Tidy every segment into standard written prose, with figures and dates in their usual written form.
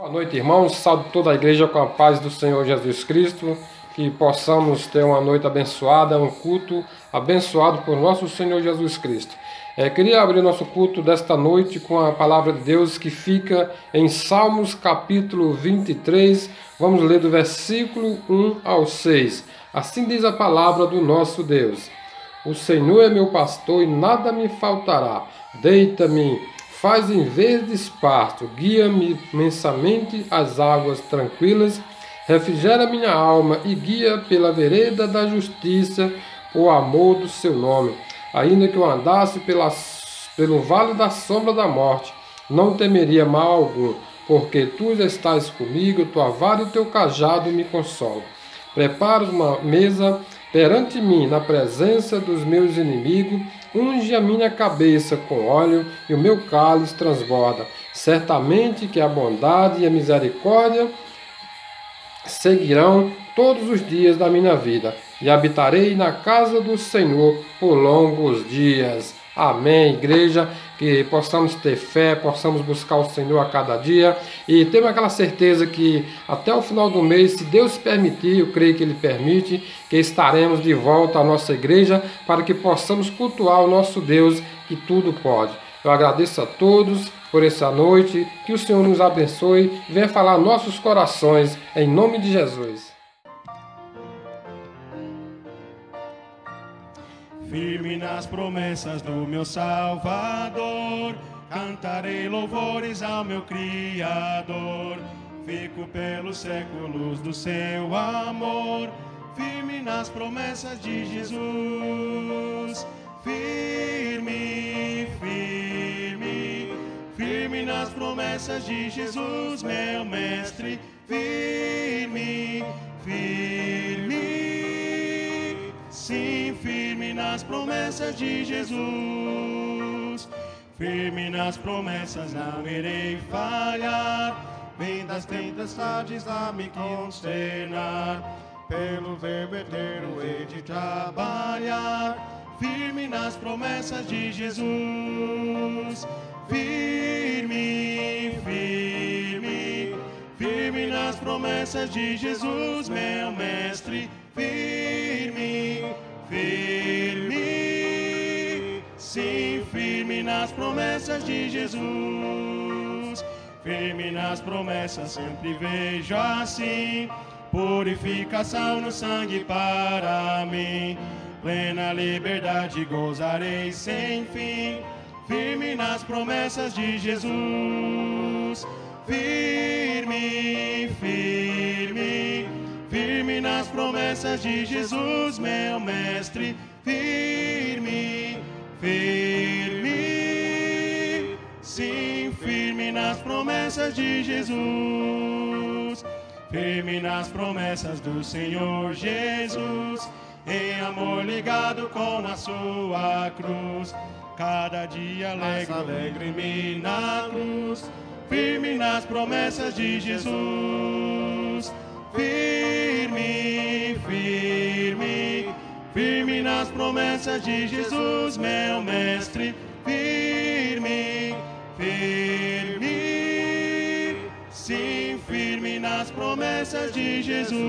Boa noite, irmãos. Saúdo toda a igreja com a paz do Senhor Jesus Cristo. Que possamos ter uma noite abençoada, um culto abençoado por nosso Senhor Jesus Cristo. Queria abrir nosso culto desta noite com a palavra de Deus que fica em Salmos capítulo 23. Vamos ler do versículo 1 ao 6. Assim diz a palavra do nosso Deus. O Senhor é meu pastor e nada me faltará. Deita-me, faz em verdes pastos, guia-me mensamente às águas tranquilas, refrigera minha alma e guia pela vereda da justiça, por amor do seu nome. Ainda que eu andasse pelo vale da sombra da morte, não temeria mal algum, porque tu estás comigo, tua vara e teu cajado me consolam. Preparas uma mesa perante mim, na presença dos meus inimigos, unge a minha cabeça com óleo e o meu cálice transborda. Certamente que a bondade e a misericórdia seguirão todos os dias da minha vida, e habitarei na casa do Senhor por longos dias. Amém, igreja, que possamos ter fé, possamos buscar o Senhor a cada dia e ter aquela certeza que até o final do mês, se Deus permitir, eu creio que Ele permite, que estaremos de volta à nossa igreja para que possamos cultuar o nosso Deus que tudo pode. Eu agradeço a todos por essa noite, que o Senhor nos abençoe e venha falar nossos corações, em nome de Jesus. Firme nas promessas do meu Salvador, cantarei louvores ao meu Criador. Fico pelos séculos do seu amor, firme nas promessas de Jesus. Firme, firme, firme nas promessas de Jesus, meu mestre. Firme, firme, sim, firme nas promessas de Jesus. Firme nas promessas, não irei falhar. Vem das tempestades a me consternar. Pelo verbo eterno hei de trabalhar. Firme nas promessas de Jesus. Firme, firme, firme nas promessas de Jesus, meu mestre. Firme, firme, sim, firme nas promessas de Jesus. Firme nas promessas, sempre vejo assim, purificação no sangue para mim. Plena liberdade gozarei sem fim, firme nas promessas de Jesus. Firme, firme, firme nas promessas de Jesus, meu mestre. Firme, firme, sim, firme nas promessas de Jesus. Firme nas promessas do Senhor Jesus, em amor ligado com a sua cruz. Cada dia alegre-me na cruz, firme nas promessas de Jesus. Firme, firme, firme nas promessas de Jesus, meu mestre. Firme, firme, sim, firme nas promessas de Jesus.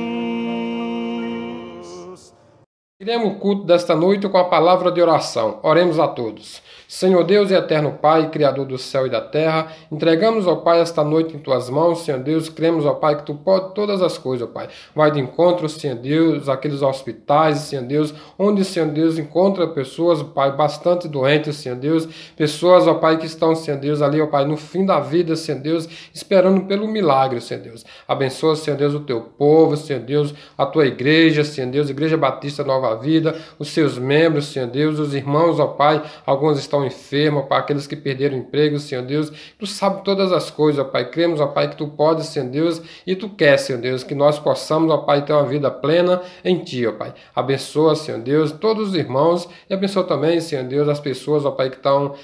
Iremos o culto desta noite com a palavra de oração. Oremos a todos. Senhor Deus e eterno Pai, Criador do céu e da terra, entregamos, ó Pai, esta noite em Tuas mãos, Senhor Deus. Cremos, ó Pai, que Tu podes todas as coisas, ó Pai. Vai de encontro, Senhor Deus, aqueles hospitais, Senhor Deus, onde, Senhor Deus, encontra pessoas, ó Pai, bastante doentes, Senhor Deus. Pessoas, ó Pai, que estão, Senhor Deus, ali, ó Pai, no fim da vida, Senhor Deus, esperando pelo milagre, Senhor Deus. Abençoa, Senhor Deus, o Teu povo, Senhor Deus, a Tua igreja, Senhor Deus, Igreja Batista Nova Vida, os seus membros, Senhor Deus, os irmãos, ó Pai, alguns estão enfermos, ó Pai, aqueles que perderam emprego, Senhor Deus, Tu sabe todas as coisas, ó Pai, cremos, ó Pai, que Tu podes, Senhor Deus, e Tu quer, Senhor Deus, que nós possamos, ó Pai, ter uma vida plena em Ti, ó Pai. Abençoa, Senhor Deus, todos os irmãos, e abençoa também, Senhor Deus, as pessoas, ó Pai, que estão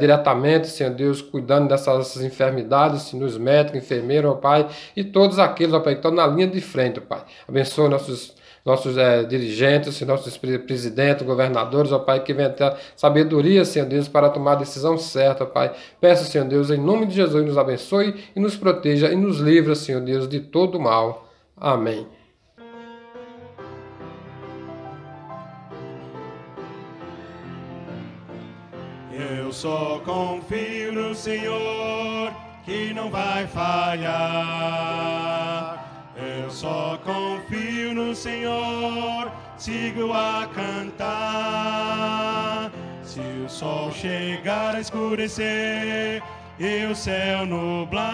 diretamente, Senhor Deus, cuidando dessas enfermidades, Senhor, os médicos, enfermeiros, ó Pai, e todos aqueles, ó Pai, que estão na linha de frente, ó Pai. Abençoa nossos nossos dirigentes, nossos presidentes, governadores, ó Pai, que venha ter sabedoria, Senhor Deus, para tomar a decisão certa, ó Pai. Peço, Senhor Deus, em nome de Jesus, nos abençoe e nos proteja e nos livra, Senhor Deus, de todo mal. Amém. Eu só confio no Senhor, que não vai falhar. Eu só confio no Senhor, sigo a cantar. Se o sol chegar a escurecer e o céu nublar,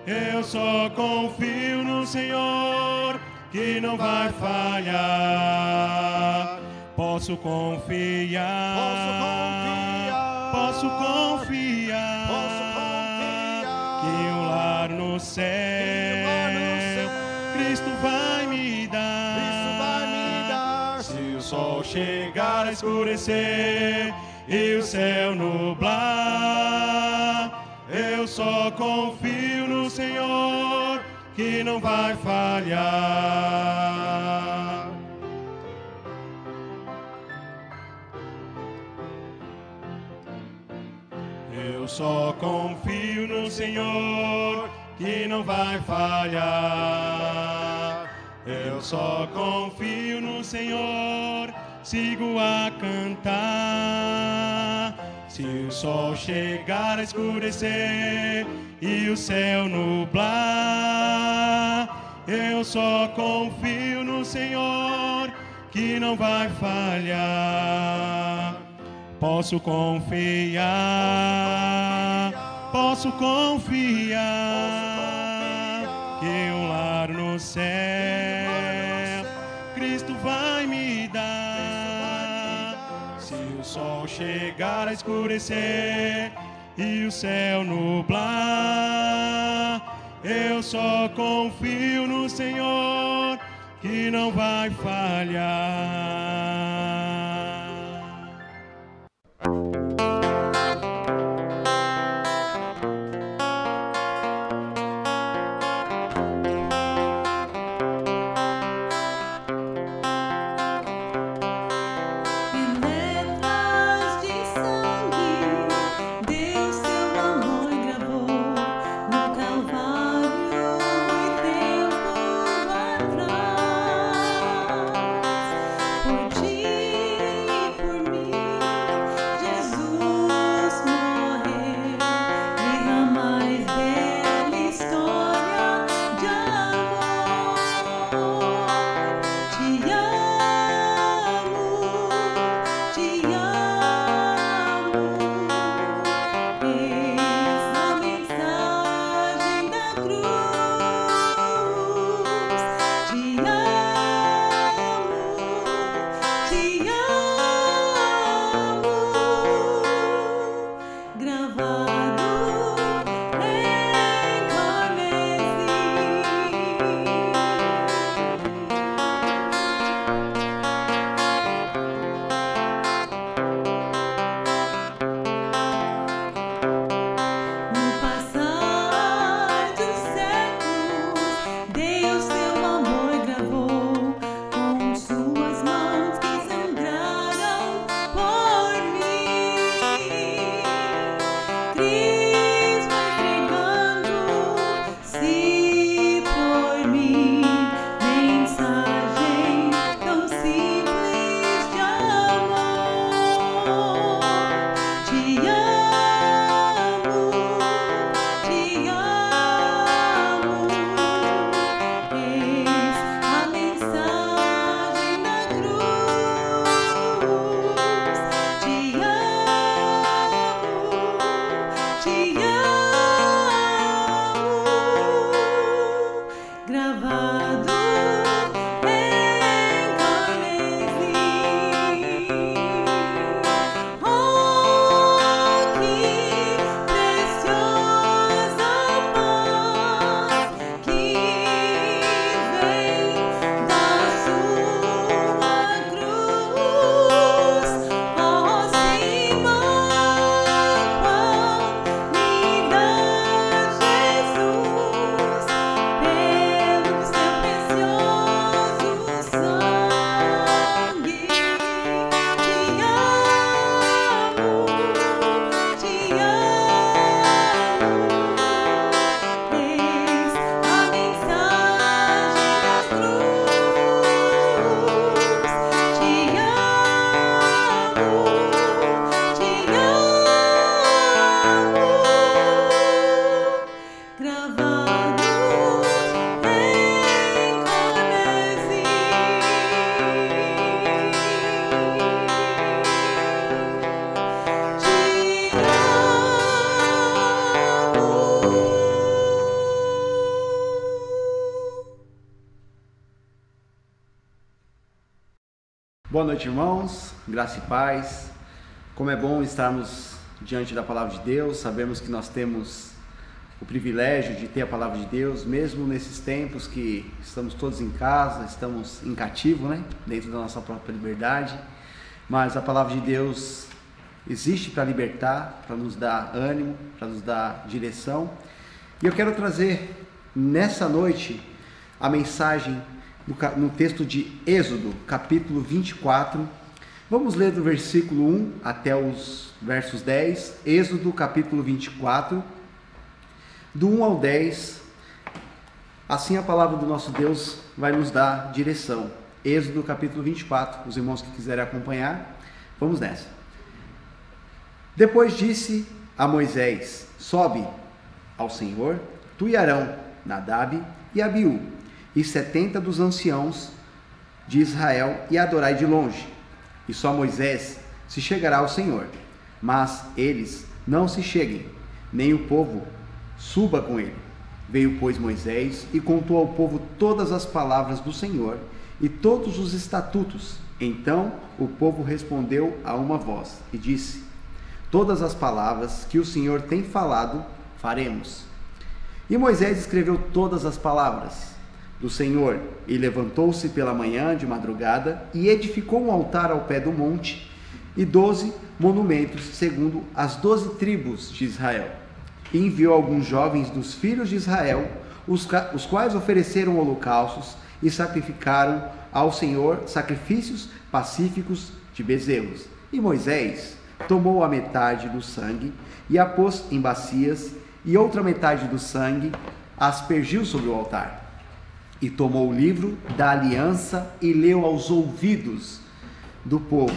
eu só confio no Senhor, que não vai falhar. Posso confiar, posso confiar, que um lar no céu, Cristo vai me dar. Se o sol chegar a escurecer e o céu nublar, eu só confio no Senhor, que não vai falhar. Eu só confio no Senhor, que não vai falhar. Eu só confio no Senhor, sigo a cantar. Se o sol chegar a escurecer e o céu nublar, eu só confio no Senhor, que não vai falhar. Posso confiar, que um lar no céu, Cristo vai me dar. Se o sol chegar a escurecer e o céu nublar, eu só confio no Senhor, que não vai falhar. No passar do céu Boa noite, irmãos, graça e paz. Como é bom estarmos diante da palavra de Deus. Sabemos que nós temos o privilégio de ter a palavra de Deus, mesmo nesses tempos que estamos todos em casa, estamos em cativo, né? Dentro da nossa própria liberdade. Mas a palavra de Deus existe para libertar, para nos dar ânimo, para nos dar direção. E eu quero trazer nessa noite a mensagem no texto de Êxodo, capítulo 24. Vamos ler do versículo 1 até os versos 10. Êxodo, capítulo 24, do 1 ao 10. Assim a palavra do nosso Deus vai nos dar direção. Êxodo, capítulo 24. Os irmãos que quiserem acompanhar, vamos nessa. Depois disse a Moisés: sobe ao Senhor, tu e Arão, Nadab e Abiú, e 70 dos anciãos de Israel, e adorai de longe. E só Moisés se chegará ao Senhor, mas eles não se cheguem, nem o povo suba com ele. Veio, pois, Moisés e contou ao povo todas as palavras do Senhor e todos os estatutos. Então o povo respondeu a uma voz e disse: todas as palavras que o Senhor tem falado, faremos. E Moisés escreveu todas as palavras do Senhor, e levantou-se pela manhã de madrugada, e edificou um altar ao pé do monte, e 12 monumentos, segundo as 12 tribos de Israel. E enviou alguns jovens dos filhos de Israel, os quais ofereceram holocaustos, e sacrificaram ao Senhor sacrifícios pacíficos de bezerros. E Moisés tomou a metade do sangue, e a pôs em bacias, e outra metade do sangue aspergiu sobre o altar. E tomou o livro da aliança e leu aos ouvidos do povo.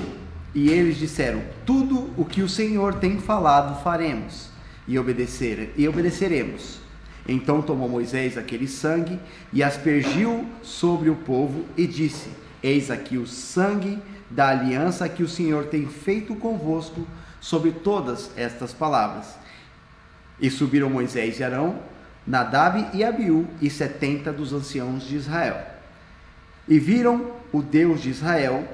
E eles disseram: tudo o que o Senhor tem falado faremos, e obedeceremos. Então tomou Moisés aquele sangue e aspergiu sobre o povo e disse: eis aqui o sangue da aliança que o Senhor tem feito convosco sobre todas estas palavras. E subiram Moisés e Arão, Nadab e Abiú, e 70 dos anciãos de Israel. E viram o Deus de Israel,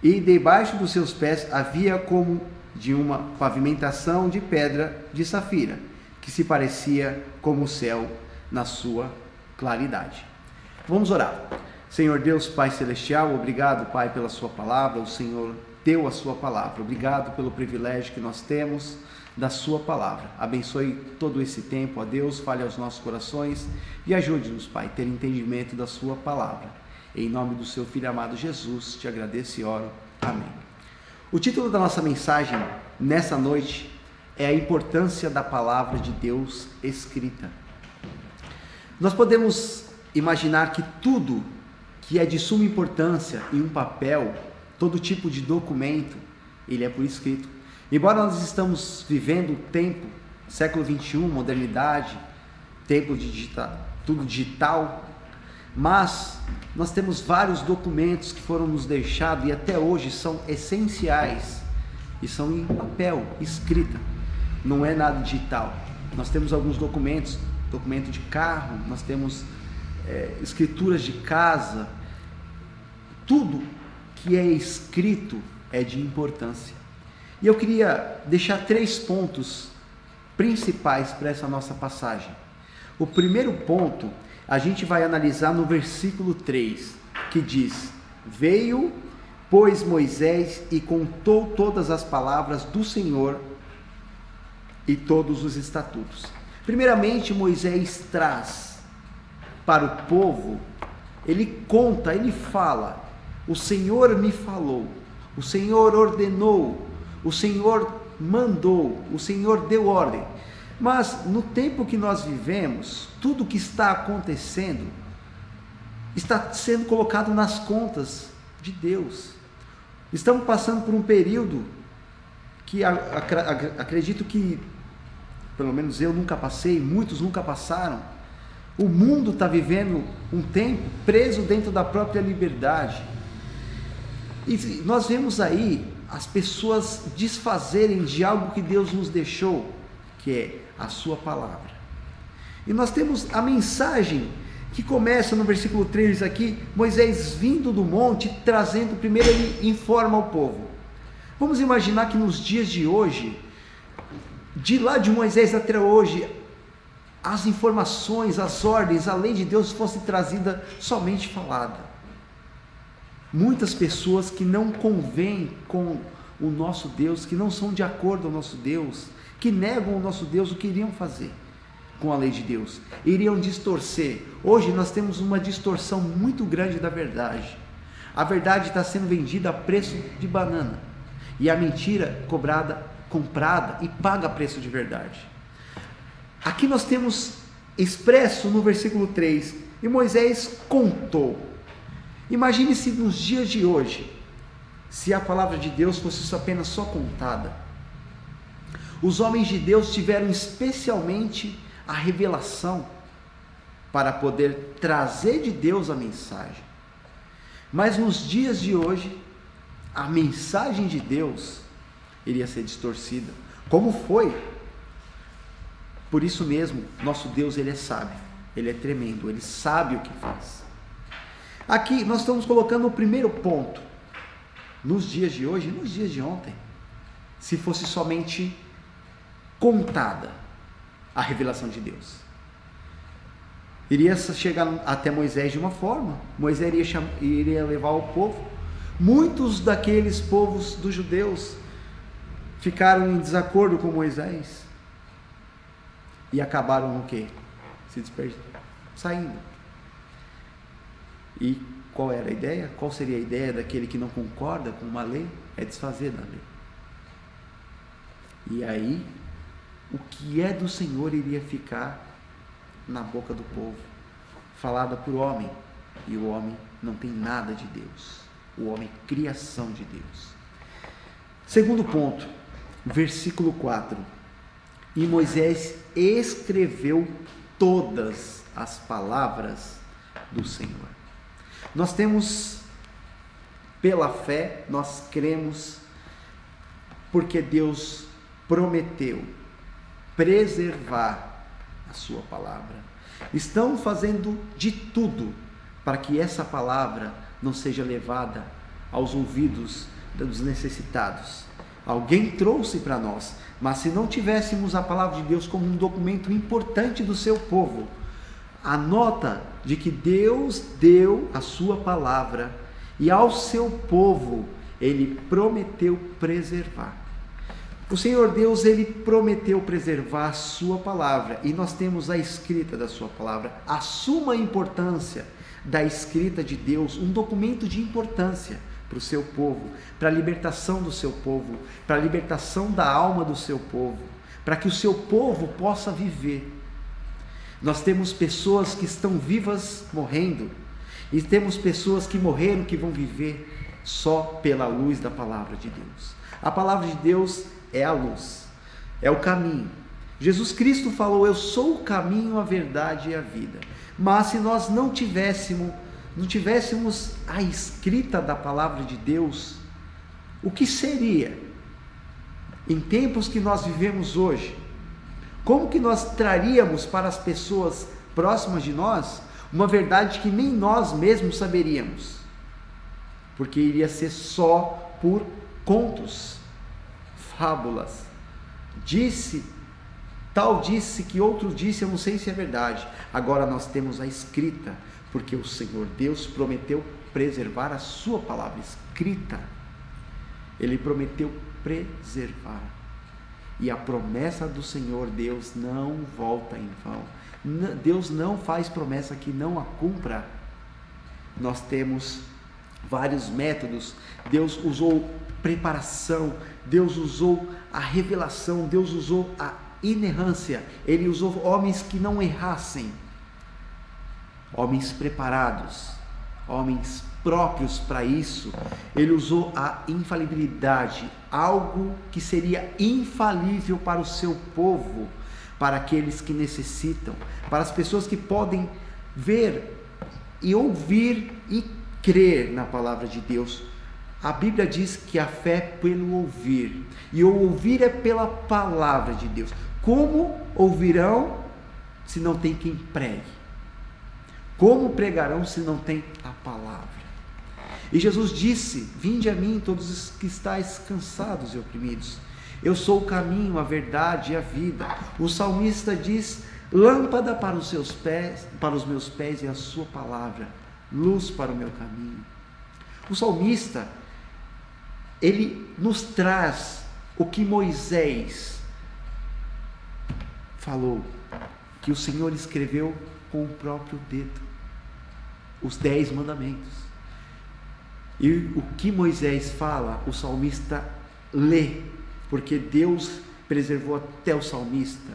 e debaixo dos seus pés havia como de uma pavimentação de pedra de safira, que se parecia como o céu na sua claridade. Vamos orar. Senhor Deus, Pai Celestial, obrigado, Pai, pela sua palavra. O Senhor deu a sua palavra. Obrigado pelo privilégio que nós temos da sua palavra. Abençoe todo esse tempo, ó Deus, fale aos nossos corações e ajude-nos, Pai, a ter entendimento da sua palavra. Em nome do seu Filho amado Jesus, te agradeço e oro. Amém. O título da nossa mensagem nessa noite é a importância da palavra de Deus escrita. Nós podemos imaginar que tudo que é de suma importância em um papel, todo tipo de documento, ele é por escrito. Embora nós estamos vivendo o tempo, século 21, modernidade, tempo de tudo digital, mas nós temos vários documentos que foram nos deixados e até hoje são essenciais e são em papel, escrita, não é nada digital. Nós temos alguns documentos, documento de carro, nós temos escrituras de casa, tudo que é escrito é de importância. E eu queria deixar 3 pontos principais para essa nossa passagem. O primeiro ponto, a gente vai analisar no versículo 3, que diz: veio, pois, Moisés e contou todas as palavras do Senhor e todos os estatutos. Primeiramente, Moisés traz para o povo, ele conta, ele fala: o Senhor me falou, o Senhor ordenou, o Senhor mandou, o Senhor deu ordem. Mas no tempo que nós vivemos, tudo que está acontecendo está sendo colocado nas contas de Deus. Estamos passando por um período que acredito que, pelo menos eu nunca passei, muitos nunca passaram. O mundo está vivendo um tempo preso dentro da própria liberdade. E nós vemos aí as pessoas desfazerem de algo que Deus nos deixou, que é a sua palavra. E nós temos a mensagem que começa no versículo 3 aqui, Moisés vindo do monte, trazendo, primeiro ele informa ao povo. Vamos imaginar que nos dias de hoje, de lá de Moisés até hoje, as informações, as ordens, a lei de Deus fosse trazida somente falada. Muitas pessoas que não convêm com o nosso Deus, que não são de acordo com o nosso Deus, que negam o nosso Deus, o que iriam fazer com a lei de Deus? Iriam distorcer. Hoje nós temos uma distorção muito grande da verdade. A verdade está sendo vendida a preço de banana, e a mentira comprada e paga a preço de verdade. Aqui nós temos expresso no versículo 3, e Moisés contou. Imagine se nos dias de hoje, se a palavra de Deus fosse apenas só contada. Os homens de Deus tiveram especialmente a revelação para poder trazer de Deus a mensagem. Mas nos dias de hoje, a mensagem de Deus iria ser distorcida. Como foi? Por isso mesmo, nosso Deus, ele é sábio, ele é tremendo, ele sabe o que faz. Aqui nós estamos colocando o primeiro ponto. Nos dias de hoje, nos dias de ontem, se fosse somente contada a revelação de Deus, iria chegar até Moisés de uma forma. Moisés iria levar o povo. Muitos daqueles povos dos judeus ficaram em desacordo com Moisés e acabaram o quê? Se dispersando, saindo. E qual era a ideia? Qual seria a ideia daquele que não concorda com uma lei? É desfazer da lei. E aí, o que é do Senhor iria ficar na boca do povo, falada por homem, e o homem não tem nada de Deus. O homem é criação de Deus. Segundo ponto, versículo 4. E Moisés escreveu todas as palavras do Senhor. Nós temos, pela fé, nós cremos, porque Deus prometeu preservar a sua palavra. Estão fazendo de tudo para que essa palavra não seja levada aos ouvidos dos necessitados. Alguém trouxe para nós, mas se não tivéssemos a palavra de Deus como um documento importante do seu povo, a nota de que Deus deu a sua palavra e ao seu povo ele prometeu preservar. O Senhor Deus, ele prometeu preservar a sua palavra, e nós temos a escrita da sua palavra. A suma importância da escrita de Deus, um documento de importância para o seu povo, para a libertação do seu povo, para a libertação da alma do seu povo, para que o seu povo possa viver. Nós temos pessoas que estão vivas morrendo, e temos pessoas que morreram, que vão viver só pela luz da palavra de Deus. A palavra de Deus é a luz, é o caminho. Jesus Cristo falou: eu sou o caminho, a verdade e a vida. Mas se nós não tivéssemos a escrita da palavra de Deus, o que seria? Em tempos que nós vivemos hoje, como que nós traríamos para as pessoas próximas de nós uma verdade que nem nós mesmos saberíamos? Porque iria ser só por contos, fábulas. Tal disse que outro disse, eu não sei se é verdade. Agora nós temos a escrita, porque o Senhor Deus prometeu preservar a sua palavra escrita. Ele prometeu preservar. E a promessa do Senhor Deus não volta em vão. Deus não faz promessa que não a cumpra. Nós temos vários métodos. Deus usou preparação, Deus usou a revelação, Deus usou a inerrância. Ele usou homens que não errassem, homens preparados, homens próprios para isso. Ele usou a infalibilidade, algo que seria infalível para o seu povo, para aqueles que necessitam, para as pessoas que podem ver e ouvir e crer na palavra de Deus. A Bíblia diz que a fé é pelo ouvir, e o ouvir é pela palavra de Deus. Como ouvirão se não tem quem pregue? Como pregarão se não tem a palavra? E Jesus disse: vinde a mim todos os que estáis cansados e oprimidos. Eu sou o caminho, a verdade e a vida. O salmista diz: lâmpada para os seus pés, para os meus pés, e a sua palavra, luz para o meu caminho. O salmista, ele nos traz o que Moisés falou, que o Senhor escreveu com o próprio dedo, os 10 mandamentos. E o que Moisés fala, o salmista lê, porque Deus preservou até o salmista.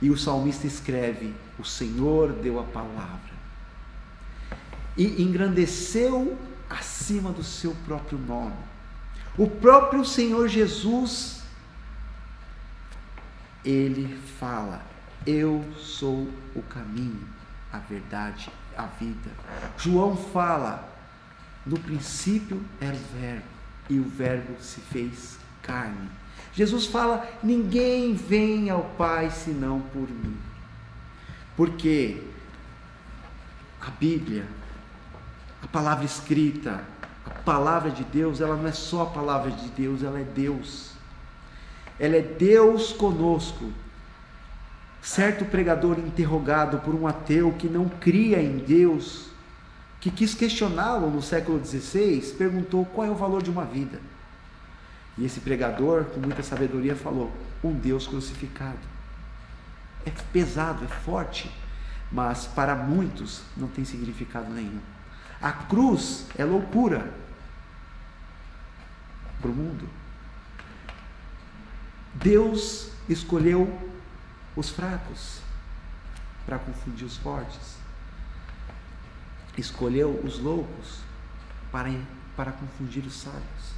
E o salmista escreve: o Senhor deu a palavra e engrandeceu acima do seu próprio nome. O próprio Senhor Jesus, ele fala: eu sou o caminho, a verdade, a vida. João fala: no princípio era o Verbo, e o Verbo se fez carne. Jesus fala: ninguém vem ao Pai senão por mim. Porque a Bíblia, a palavra escrita, a palavra de Deus, ela não é só a palavra de Deus, ela é Deus. Ela é Deus conosco. Certo pregador interrogado por um ateu que não cria em Deus, que quis questioná-lo no século XVI, perguntou: qual é o valor de uma vida? E esse pregador, com muita sabedoria, falou: um Deus crucificado. É pesado, é forte, mas para muitos não tem significado nenhum. A cruz é loucura para o mundo. Deus escolheu os fracos para confundir os fortes. Escolheu os loucos para confundir os sábios.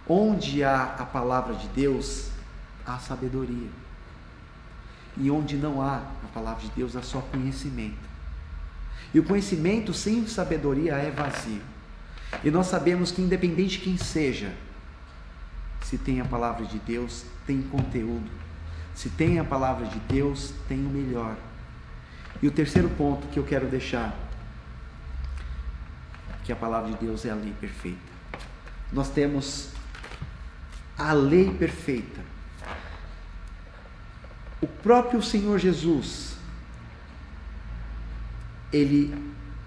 Onde há a palavra de Deus, há sabedoria. E onde não há a palavra de Deus, há só conhecimento. E o conhecimento sem sabedoria é vazio. E nós sabemos que, independente de quem seja, se tem a palavra de Deus, tem conteúdo. Se tem a palavra de Deus, tem o melhor. E o terceiro ponto que eu quero deixar, que a palavra de Deus é a lei perfeita. Nós temos a lei perfeita. O próprio Senhor Jesus, ele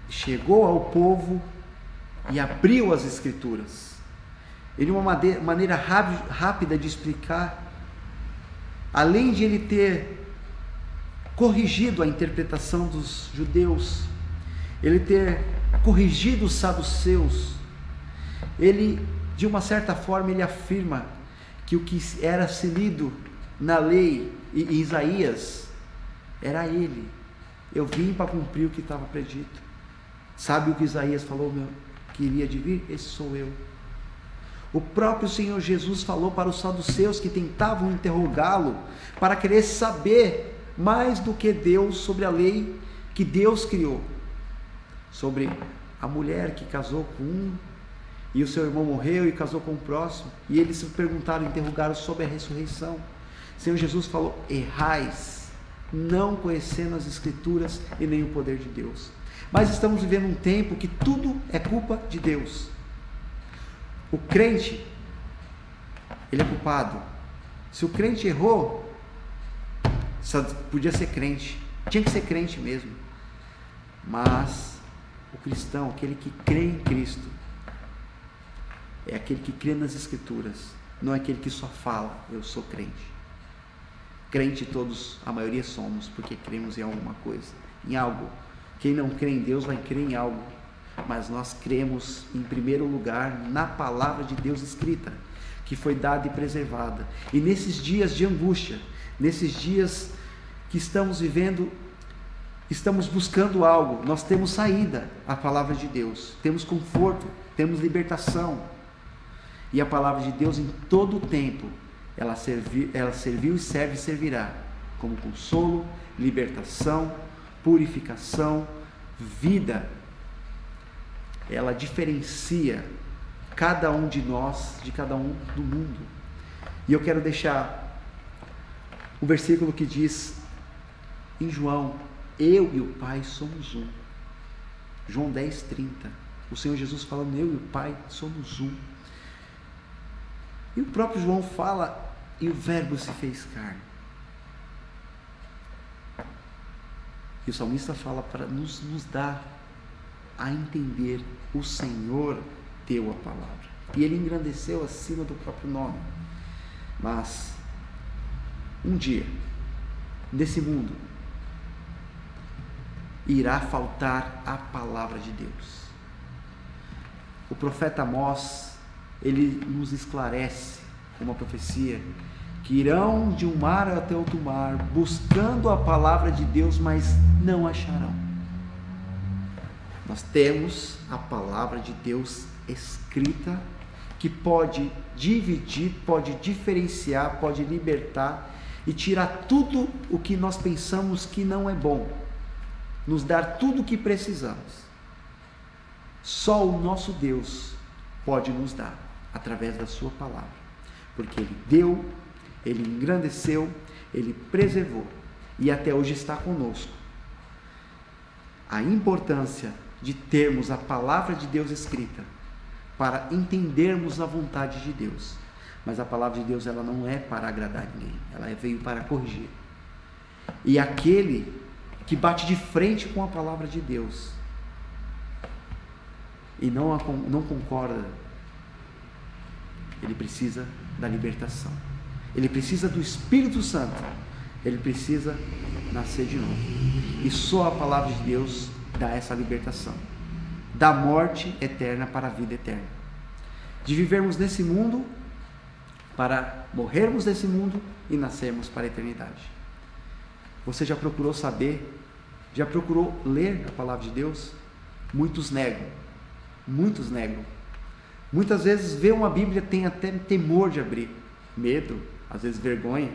chegou ao povo e abriu as Escrituras. Ele, uma maneira rápida de explicar, além de ele ter corrigido a interpretação dos judeus, ele ter corrigido os saduceus, ele, de uma certa forma, ele afirma que o que era se lido na lei e Isaías era ele. Eu vim para cumprir o que estava predito. Sabe o que Isaías falou, que iria de vir? Esse sou eu. O próprio Senhor Jesus falou para os saduceus que tentavam interrogá-lo para querer saber mais do que Deus sobre a lei que Deus criou, sobre a mulher que casou com um e o seu irmão morreu e casou com o próximo, e eles se perguntaram, interrogaram sobre a ressurreição. O Senhor Jesus falou: errais, não conhecendo as Escrituras e nem o poder de Deus. Mas estamos vivendo um tempo que tudo é culpa de Deus. O crente, ele é culpado. Se o crente errou, só podia ser crente, tinha que ser crente mesmo. Mas o cristão, aquele que crê em Cristo, é aquele que crê nas Escrituras, não é aquele que só fala: eu sou crente. Crente todos, a maioria somos, porque cremos em alguma coisa, em algo. Quem não crê em Deus vai crer em algo, mas nós cremos em primeiro lugar na palavra de Deus escrita, que foi dada e preservada. E nesses dias de angústia, nesses dias que estamos vivendo, estamos buscando algo, nós temos saída, a palavra de Deus, temos conforto, temos libertação. E a palavra de Deus, em todo o tempo, ela serviu e serve e servirá como consolo, libertação, purificação, vida. Ela diferencia cada um de nós de cada um do mundo. E eu quero deixar um versículo que diz em João: eu e o Pai somos um. João 10:30. O Senhor Jesus falando, eu e o Pai somos um. E o próprio João fala, e o Verbo se fez carne. E o salmista fala para nos dar a entender, o Senhor deu a palavra. E Ele engrandeceu acima do próprio nome. Mas, um dia, nesse mundo, irá faltar a palavra de Deus. O profeta Amós, ele nos esclarece com uma profecia que irão de um mar até outro mar, buscando a palavra de Deus, mas não acharão. Nós temos a palavra de Deus escrita, que pode dividir, pode diferenciar, pode libertar e tirar tudo o que nós pensamos que não é bom, nos dar tudo o que precisamos. Só o nosso Deus pode nos dar, através da sua palavra, porque Ele deu, Ele engrandeceu, Ele preservou e até hoje está conosco. A importância de termos a palavra de Deus escrita para entendermos a vontade de Deus. Mas a palavra de Deus, ela não é para agradar ninguém, ela veio para corrigir. E aquele que bate de frente com a palavra de Deus e não concorda, ele precisa da libertação, ele precisa do Espírito Santo, ele precisa nascer de novo. E só a palavra de Deus dá essa libertação, da morte eterna para a vida eterna, de vivermos nesse mundo para morrermos nesse mundo e nascermos para a eternidade. Você já procurou saber, já procurou ler a palavra de Deus? Muitos negam, muitos negam. Muitas vezes vê uma Bíblia, tem até temor de abrir, medo, às vezes vergonha.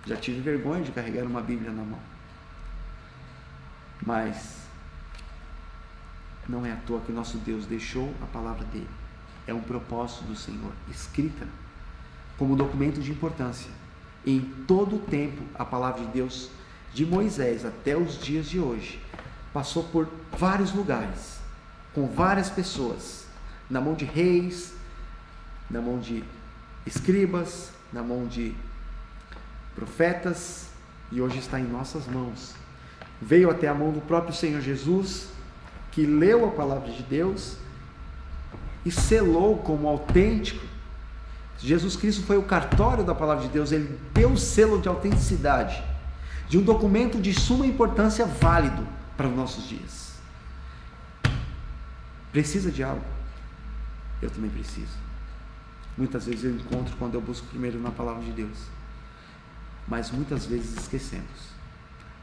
Já tive vergonha de carregar uma Bíblia na mão. Mas não é à toa que o nosso Deus deixou a palavra dele. É um propósito do Senhor, escrita como documento de importância. Em todo o tempo, a palavra de Deus, de Moisés até os dias de hoje, passou por vários lugares, com várias pessoas, na mão de reis, na mão de escribas, na mão de profetas, e hoje está em nossas mãos. Veio até a mão do próprio Senhor Jesus, que leu a palavra de Deus e selou como autêntico. Jesus Cristo foi o cartório da palavra de Deus, ele deu o selo de autenticidade, de um documento de suma importância válido para os nossos dias. Precisa de algo? Eu também preciso. Muitas vezes eu encontro quando eu busco primeiro na palavra de Deus, mas muitas vezes esquecemos.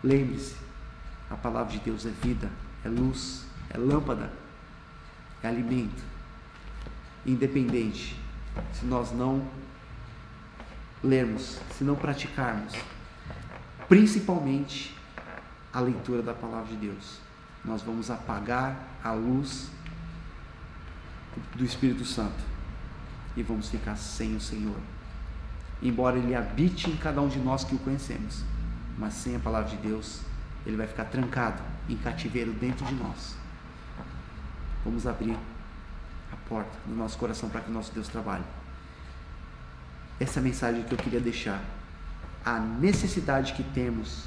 Lembre-se, a palavra de Deus é vida, é luz, é lâmpada, é alimento. Independente, se nós não lermos, se não praticarmos, principalmente a leitura da palavra de Deus, nós vamos apagar a luz do Espírito Santo e vamos ficar sem o Senhor. Embora Ele habite em cada um de nós que o conhecemos, mas sem a palavra de Deus, Ele vai ficar trancado em cativeiro dentro de nós. Vamos abrir a porta do nosso coração para que o nosso Deus trabalhe. Essa é a mensagem que eu queria deixar. A necessidade que temos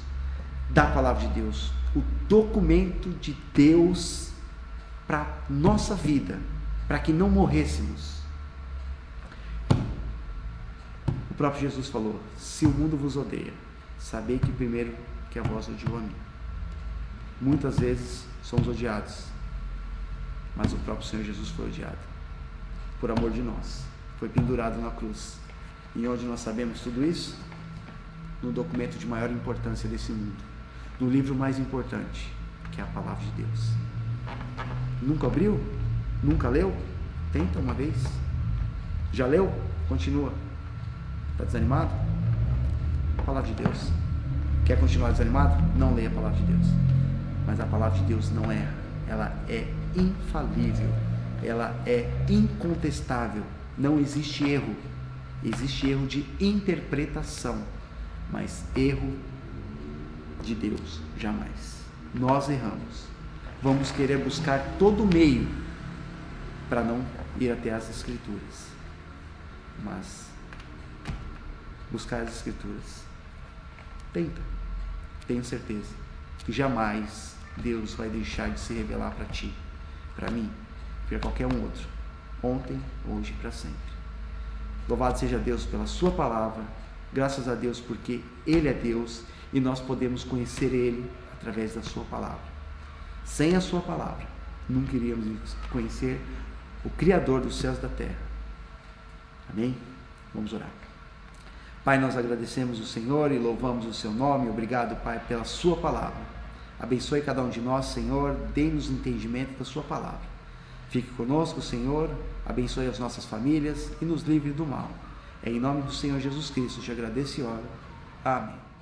da palavra de Deus, o documento de Deus para nossa vida, para que não morrêssemos. O próprio Jesus falou: se o mundo vos odeia, sabei que primeiro que a vós odiou a mim. Muitas vezes somos odiados, mas o próprio Senhor Jesus foi odiado por amor de nós, foi pendurado na cruz. E onde nós sabemos tudo isso? No documento de maior importância desse mundo, no livro mais importante, que é a palavra de Deus. Nunca abriu? Nunca leu? Tenta uma vez. Já leu? Continua. Está desanimado? A palavra de Deus. Quer continuar desanimado? Não leia a palavra de Deus. Mas a palavra de Deus não erra. Ela é infalível. Ela é incontestável. Não existe erro. Existe erro de interpretação, mas erro de Deus jamais. Nós erramos. vamos querer buscar todo meio para não ir até as Escrituras, mas buscar as Escrituras. Tenta, tenho certeza que jamais Deus vai deixar de se revelar para ti, para mim, para qualquer um outro, ontem, hoje e para sempre. Louvado seja Deus pela sua palavra, graças a Deus porque Ele é Deus e nós podemos conhecer Ele através da sua palavra. Sem a sua palavra, nunca iríamos conhecer o Criador dos céus e da terra. Amém? Vamos orar. Pai, nós agradecemos o Senhor e louvamos o seu nome. Obrigado, Pai, pela sua palavra. Abençoe cada um de nós, Senhor. Dê-nos entendimento da sua palavra. Fique conosco, Senhor. Abençoe as nossas famílias e nos livre do mal. É em nome do Senhor Jesus Cristo, te agradeço e oro. Amém.